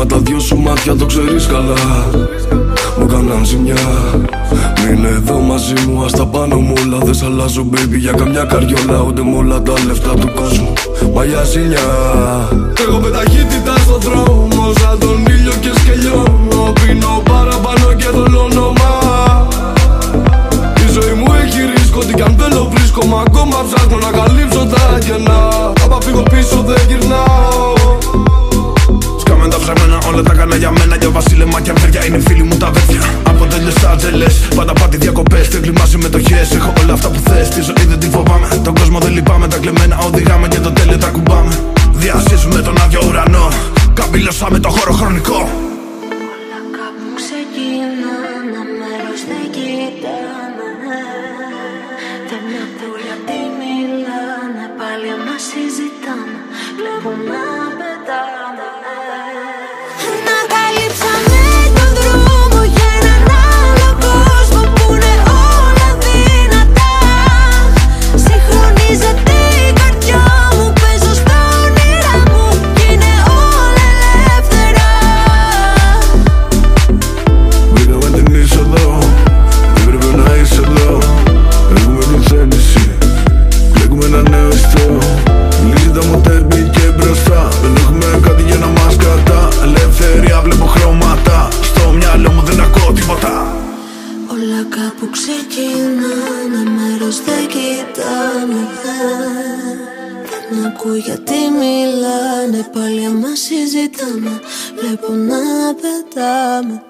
τα δυο σου μάτια το ξέρεις καλά. Μου κάναν ζημιά. Μείνε εδώ μαζί μου, ας τα πάνω μου όλα. Δεν σ' αλλάζω baby για καμιά καριόλα, ούτε με όλα τα λεφτά του κόσμου. Μαλλιά ζηλιά. Τρέχω με ταχύτητα στον δρόμο, σαν τον ήλιο και σκελιώνω. Πίνω παραπάνω και θολώνω μα. Η ζωή μου έχει ρίσκο, τι κι αν θέλω βρίσκω. Μα ακόμα ψάχνω να καλύψω τα κενά. Άμα φύγω πίσω δεν γυρνάω. Σκάμε τα ψαμένα, όλα τα κάνα για μένα. Για βασίλεμα και αμφέρια είναι φίλοι μου τα αδέρφια. Από τέλειες Άντζελες, πάντα πάτη διακοπές. Τρίκλιμα συμμετοχές, έχω όλα αυτά που θες. Τη ζωή δεν τη φοβάμαι, τον κόσμο δεν λυπάμαι. Τα κλεμμένα οδηγάμε και το τέλειο τα κουμπάμε. Διασύζουμε τον άδειο ουρανό, καμπύλωσαμε το χώρο χρονικό. Όλα κάπου ξεκινάνε, μέρος δεν κοιτάμε. Δεν ακούω γιατί μιλάνε, πάλι μας συζητάνε. Βλέπουν να πετάμε. Να καλύψαμε τον δρόμο για έναν άλλο κόσμο που είναι όλα δυνατά. Συγχρονίζεται η καρδιά μου, παίζω στα όνειρά μου κι είναι όλα ελεύθερα. Βρήκαμε την είσοδο, δεν πρέπει να είσαι εδώ. Έχουμε την θέληση, κλέκουμε ένα νέο ιστό. Λύσει τα μοτέρ και μπροστά. Δεν έχουμε κάτι για να μας κρατά. Ελευθερία βλέπω χρώματα, στο μυαλό μου δεν ακούω τίποτα. Όλα κάπου ξεκινάνε, μέρος δεν κοιτάμε. Δεν ακούω γιατί μιλάνε, πάλι μας συζητάμε. Βλέπω να πετάμε.